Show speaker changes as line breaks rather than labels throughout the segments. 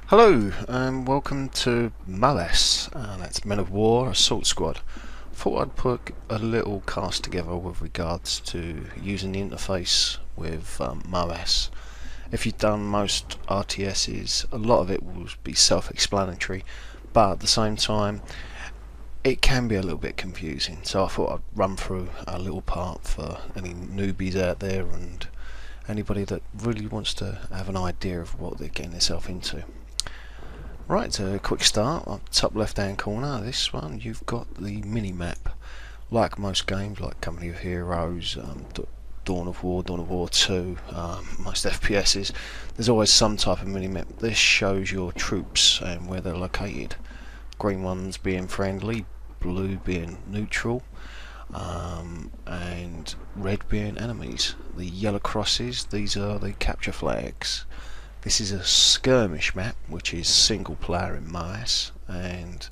Hello and welcome to MOAS, that's Men of War Assault Squad. Thought I'd put a little cast together with regards to using the interface with MOAS. If you've done most RTSs, a lot of it will be self-explanatory, but at the same time it can be a little bit confusing, so I thought I'd run through a little part for any newbies out there and anybody that really wants to have an idea of what they're getting themselves into. Right, a quick start, up top left hand corner, this one you've got the mini-map. Like most games, like Company of Heroes, Dawn of War 2, most FPSs, there's always some type of mini-map. This shows your troops and where they're located. Green ones being friendly, blue being neutral, and red being enemies. The yellow crosses, these are the capture flags. This is a skirmish map, which is single player in MOAS, and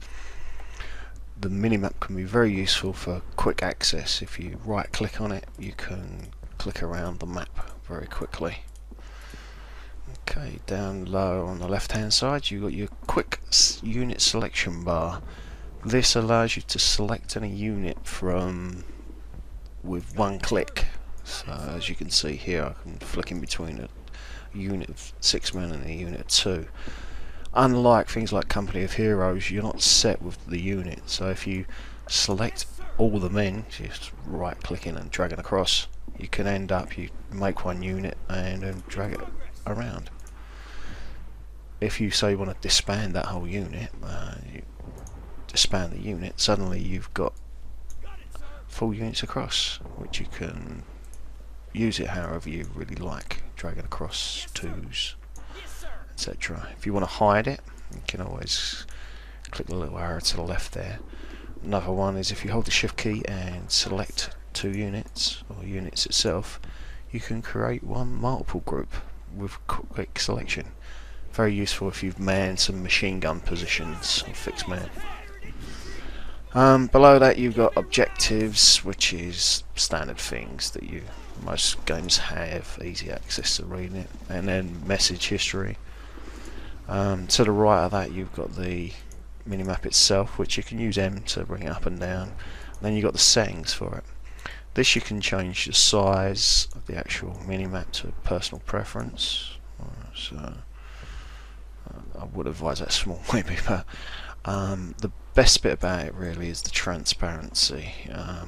the minimap can be very useful for quick access. If you right click on it, you can click around the map very quickly. Okay, down low on the left hand side you've got your quick unit selection bar. This allows you to select any unit with one click. So as you can see here, I can flick in between a unit of 6 men and a unit of 2. Unlike things like Company of Heroes, you're not set with the unit, so if you select all the men, just right clicking and dragging across, you can end up, you make one unit and then drag it around. If you say you want to disband that whole unit, you disband the unit, suddenly you've got full units across, which you can use it however you really like, dragging across twos, etc. If you want to hide it, you can always click the little arrow to the left there. Another one is if you hold the shift key and select 2 units, or units itself, you can create one multiple group with quick selection. Very useful if you've manned some machine gun positions or fixed man. Below that you've got objectives, which is standard things that most games have easy access to reading it, and then message history. To the right of that you've got the minimap itself, which you can use M to bring it up and down. And then you've got the settings for it. This you can change the size of the actual minimap to personal preference. So I would advise that small maybe, but the best bit about it really is the transparency.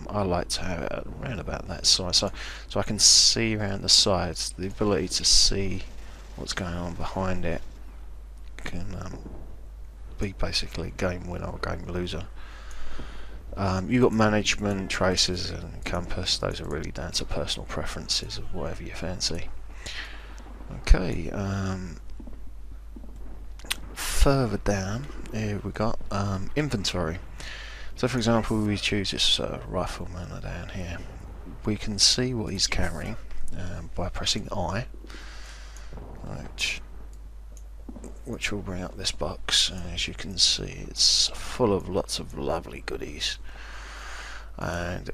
I like to have it around about that size, so I can see around the sides. The ability to see what's going on behind it can be basically game winner or game loser. You've got management, traces and compass. Those are really down to personal preferences of whatever you fancy. Okay, further down here we got inventory. So for example, we choose this rifleman down here. We can see what he's carrying by pressing I, which will bring up this box. As you can see, it's full of lots of lovely goodies, and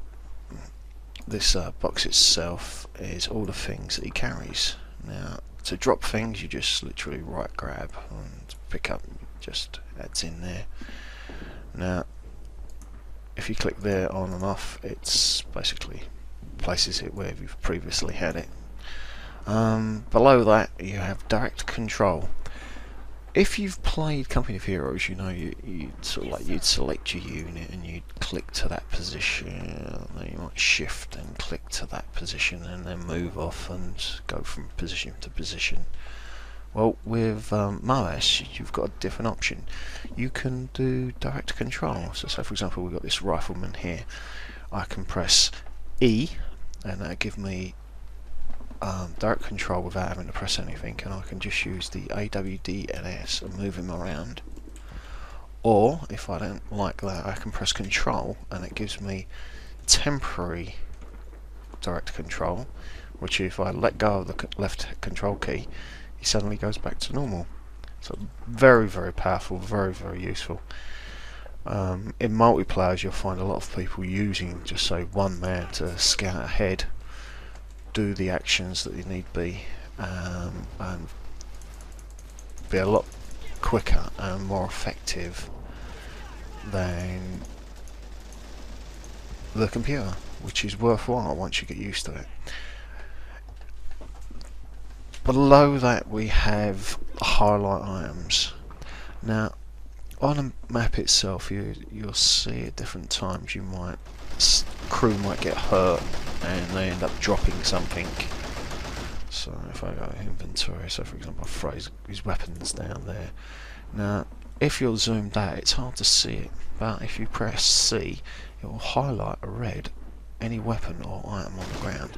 this box itself is all the things that he carries. Now to drop things, you just literally right grab and pick up, just adds in there. Now if you click there on and off, it's basically places it where you've previously had it. Below that you have direct control. If you've played Company of Heroes, you know you'd select your unit and you'd click to that position, then you might shift and click to that position and then move off and go from position to position. Well, with MOAS you've got a different option. You can do direct control. So say for example we've got this rifleman here. I can press E and that'll give me direct control without having to press anything, and I can just use the AWD and S and move him around. Or if I don't like that, I can press control and it gives me temporary direct control, which if I let go of the left control key, he suddenly goes back to normal. So very, very powerful, very, very useful. In multiplayers you'll find a lot of people using just say one man to scout ahead, do the actions that you need be, and be a lot quicker and more effective than the computer, which is worthwhile once you get used to it. Below that we have highlight items. Now on the map itself you'll see at different times crew might get hurt and they end up dropping something. So if I go inventory, so for example I throw his weapons down there. Now if you're zoomed out it's hard to see it, but if you press C it will highlight a red any weapon or item on the ground,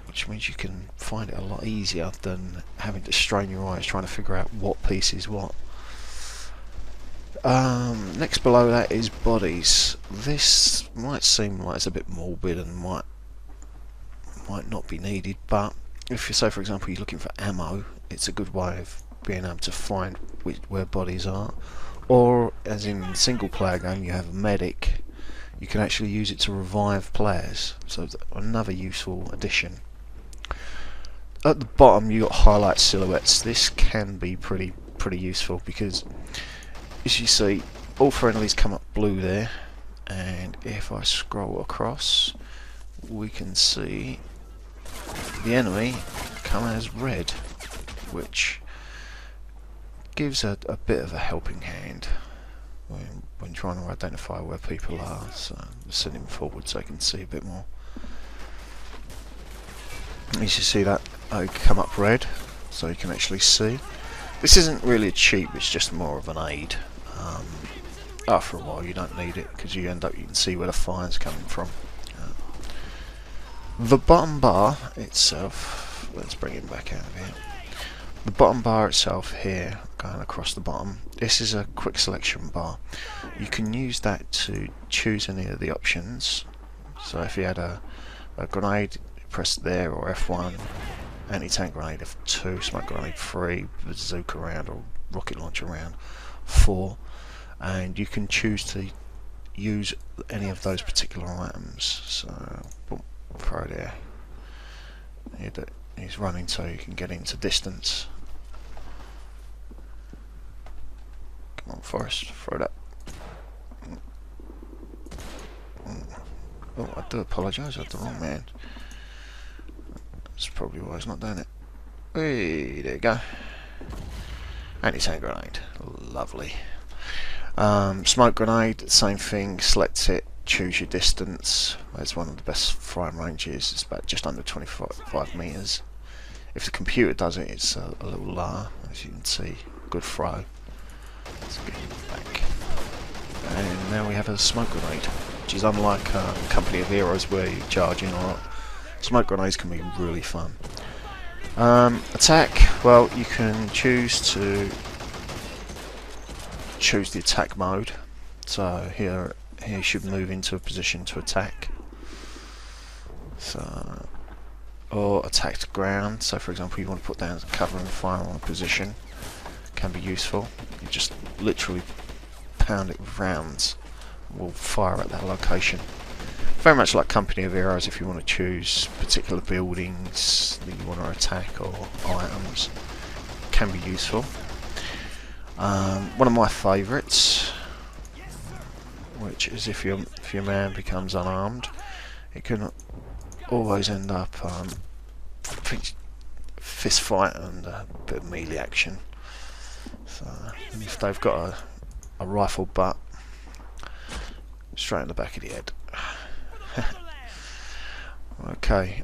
which means you can find it a lot easier than having to strain your eyes trying to figure out what piece is what. Next below that is bodies. This might seem like it's a bit morbid and might not be needed, but if you say for example you're looking for ammo, it's a good way of being able to find where bodies are. Or as in single player game you have a medic, you can actually use it to revive players, so another useful addition. At the bottom you got highlight silhouettes. This can be pretty useful because as you see all friendlies come up blue there, and if I scroll across we can see the enemy come as red, which gives a bit of a helping hand when trying to identify where people are, so send him forward so I can see a bit more. As you see that come up red, so you can actually see. This isn't really a cheat, it's just more of an aid. After a while you don't need it because you can see where the fire's coming from. The bottom bar itself, let's bring it back out of here. The bottom bar itself here, going across the bottom, this is a quick selection bar. You can use that to choose any of the options. So if you had a grenade, press there, or F1, anti-tank grenade F2, smoke grenade 3, bazooka round or rocket launcher round 4, and you can choose to use any of those particular items. So boom, throw it there. He's running so you can get into distance. Come on Forrest, throw that. Oh, I do apologise, I had the wrong man. That's probably why he's not doing it. Hey, there you go. Anti-tank grenade, lovely. Smoke grenade, same thing, select it, choose your distance. It's one of the best firing ranges, it's about just under 25 metres. If the computer does it, it's a little lower, as you can see. Good throw. Let's get him back. And now we have a smoke grenade, which is unlike Company of Heroes where you charge in or not. Smoke grenades can be really fun. Attack, well you can choose the attack mode. So here you should move into a position to attack. So, or attack to ground, so for example you want to put down cover and fire on a position, can be useful. You just literally pound it with rounds, will fire at that location. Very much like Company of Heroes, if you want to choose particular buildings that you want to attack or items, can be useful. One of my favourites, which is if your man becomes unarmed, it can always end up fist fight and a bit of melee action. So if they've got a rifle butt, straight in the back of the head. Okay,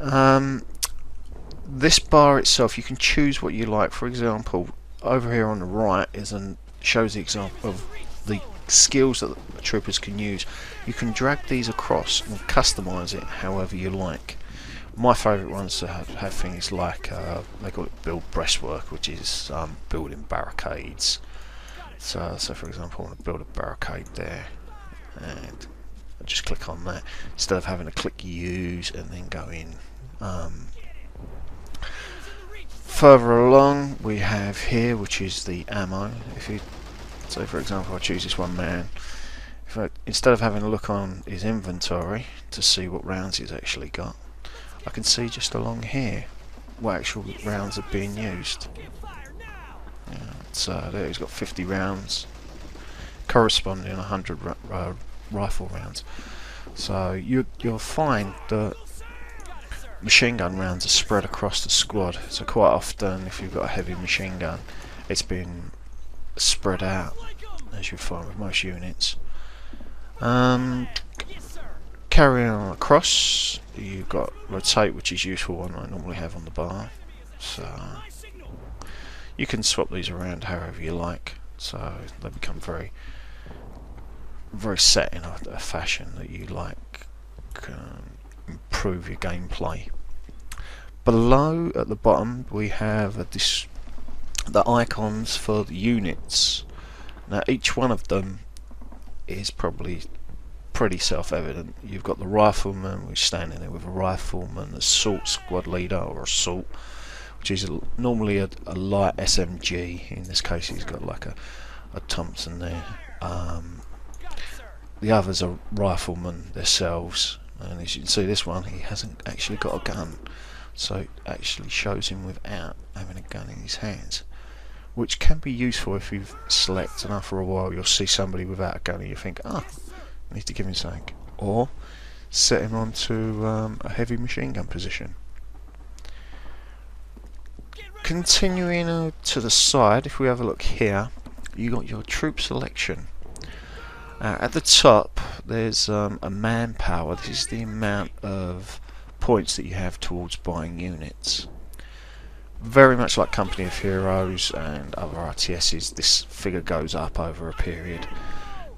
this bar itself, you can choose what you like. For example, over here on the right shows the example of the skills that the troopers can use. You can drag these across and customise it however you like. My favourite ones to have things like they call it build breastwork, which is building barricades. So for example, I want to build a barricade there, and I just click on that instead of having to click use and then go in. Further along we have here, which is the ammo. So for example I choose this one man, instead of having a look on his inventory to see what rounds he's actually got, I can see just along here what actual rounds are being used. Yeah, let's So there he's got 50 rounds, corresponding 100 rifle rounds. So you'll find that machine gun rounds are spread across the squad. So quite often, if you've got a heavy machine gun, it's been spread out, as you find with most units. Carrying on across, you've got rotate, which is useful one I normally have on the bar. So you can swap these around however you like. So they become very set in a fashion that you like, improve your gameplay. Below at the bottom we have the icons for the units. Now each one of them is probably pretty self-evident. You've got the rifleman, who's standing there with a rifleman, assault squad leader or assault, which is normally a light SMG. In this case he's got like a Thompson there. The others are riflemen themselves, and as you can see, this one, he hasn't actually got a gun, so it actually shows him without having a gun in his hands, which can be useful if you've selected, and after a while you'll see somebody without a gun and you think, I need to give him something, or set him onto a heavy machine gun position. Continuing to the side, if we have a look here, you got your troop selection. At the top there's a manpower. This is the amount of points that you have towards buying units. Very much like Company of Heroes and other RTSs, this figure goes up over a period.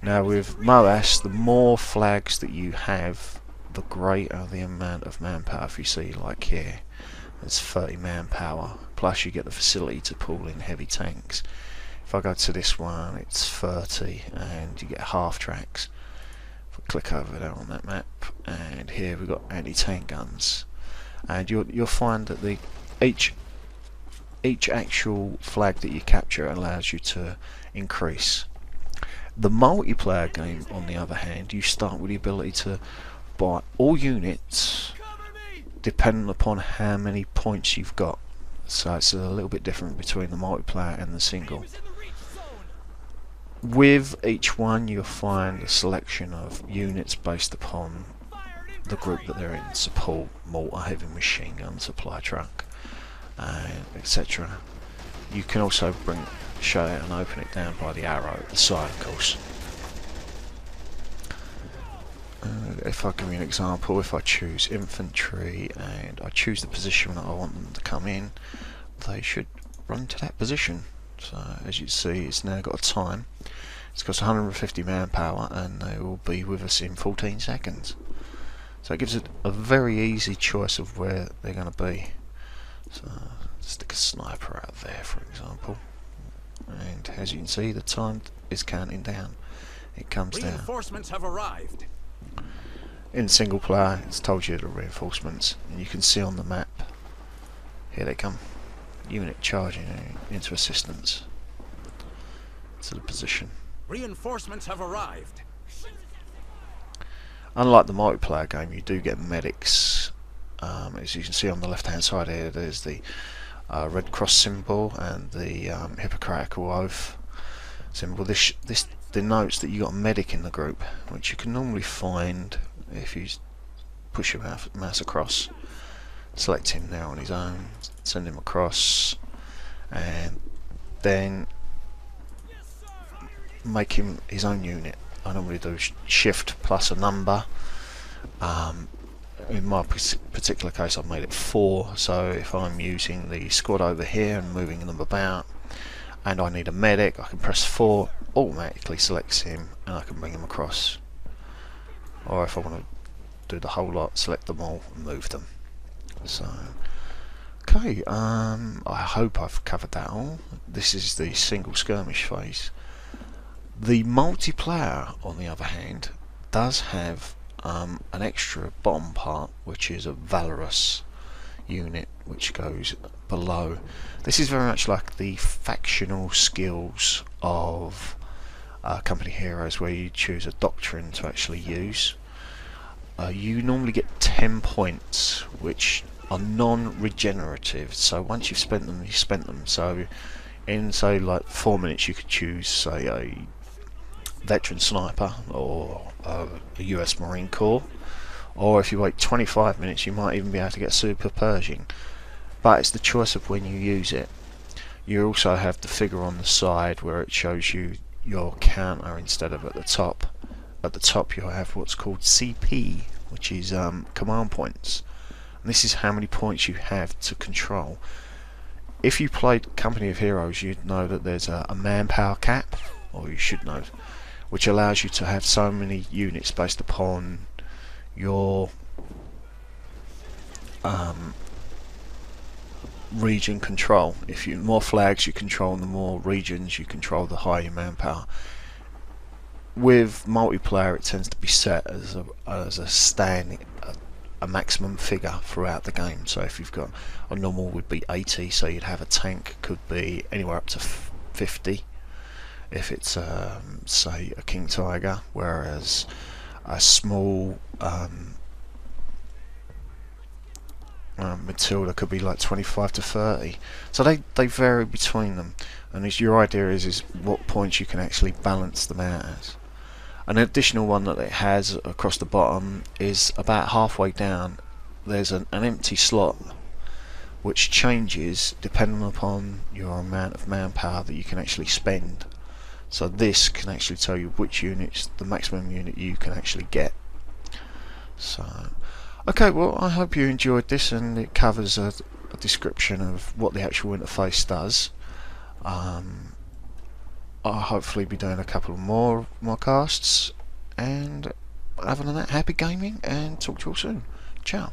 Now with MOAS, the more flags that you have, the greater the amount of manpower. If you see, like here, there's 30 manpower, plus you get the facility to pull in heavy tanks. If I go to this one, it's 30, and you get half tracks. If I click over there on that map, and here we've got anti-tank guns, and you'll find that each actual flag that you capture allows you to increase. The multiplayer game, on the other hand, you start with the ability to buy all units depending upon how many points you've got. So it's a little bit different between the multiplayer and the single. With each one you'll find a selection of units based upon the group that they're in: support, mortar, heavy machine gun, supply truck, etc. You can also show it and open it down by the arrow at the side, of course. If I give you an example, if I choose infantry and I choose the position that I want them to come in, they should run to that position. So as you see, it's now got a time. It's got 150 manpower, and they will be with us in 14 seconds. So it gives it a very easy choice of where they're going to be. So stick a sniper out there, for example, and as you can see, the time is counting down. It comes down.
Reinforcements have arrived.
In single player, it's told you the reinforcements, and you can see on the map, here they come. Unit charging into assistance to the position.
Reinforcements have arrived.
Unlike the multiplayer game, you do get medics. As you can see on the left hand side here, there's the Red Cross symbol and the Hippocratical Oath symbol. This denotes that you got a medic in the group, which you can normally find if you push your mouse across, select him now on his own, send him across, and then make him his own unit. I normally do shift plus a number. In my particular case, I've made it 4, so if I'm using the squad over here and moving them about and I need a medic, I can press 4, automatically selects him, and I can bring him across. Or if I want to do the whole lot, select them all and move them. So okay, I hope I've covered that all. This is the single skirmish phase. The multiplayer, on the other hand, does have an extra bottom part, which is a Valorous unit, which goes below. This is very much like the factional skills of Company Heroes, where you choose a doctrine to actually use. You normally get 10 points, which are non-regenerative, so once you've spent them, you've spent them. So in say like 4 minutes you could choose say a veteran sniper or a US Marine Corps, or if you wait 25 minutes you might even be able to get Super Pershing. But it's the choice of when you use it. You also have the figure on the side where it shows you your counter instead of at the top. At the top you'll have what's called CP, which is command points, and this is how many points you have to control. If you played Company of Heroes, you'd know that there's a manpower cap, or you should know, which allows you to have so many units based upon your region control. If you more flags you control, the more regions you control, the higher your manpower. With multiplayer, it tends to be set as a standing a maximum figure throughout the game. So if you've got a normal would be 80, so you'd have a tank could be anywhere up to 50 if it's say a King Tiger, whereas a small Matilda could be like 25 to 30. So they vary between them, and your idea is what points you can actually balance them out as. An additional one that it has across the bottom is about halfway down there's an empty slot which changes depending upon your amount of manpower that you can actually spend. So this can actually tell you which units, the maximum unit you can actually get. So okay, well I hope you enjoyed this, and it covers a description of what the actual interface does. I'll hopefully be doing a couple more casts, and other than that, happy gaming and talk to you all soon. Ciao.